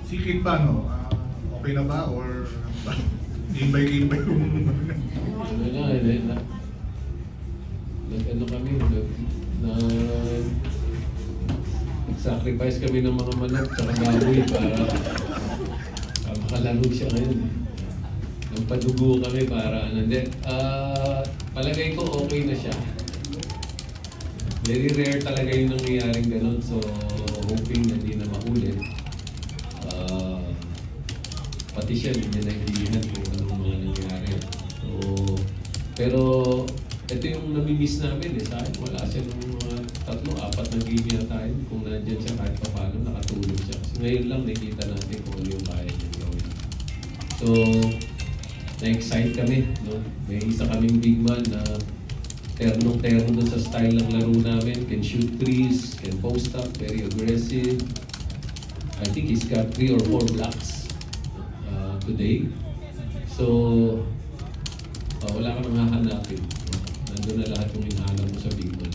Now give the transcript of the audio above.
Si Kid ba, no? Okay na ba? Or game by yung... Ano kami, nag-sacrifice kami ng mga manok sa baboy para makalaro siya ngayon. Nagpadugo kami para ano. Hindi, palagay ko okay na siya. Very rare talaga yung nangyayaring ganun, so hoping na hindi na maulit. Pati siya, hindi niya naiintindihan kung anong mga nangyayari. So, pero ito yung namimiss namin eh. Sa akin, wala siya nung mga 3-4 na game yata tayo. Kung nandyan siya kahit pa paano, nakatulog siya. Kasi ngayon lang nakita natin kung ano yung kaya niya gawin. So, na-excite kami. No? May isa kaming big man na ternong-terno dun sa style ng laro namin. Can shoot threes, can post up, very aggressive. I think he's got 3 or 4 blocks today. So, wala ka nang hahanapin. Nandun na lahat yung hinahanap mo sa big man.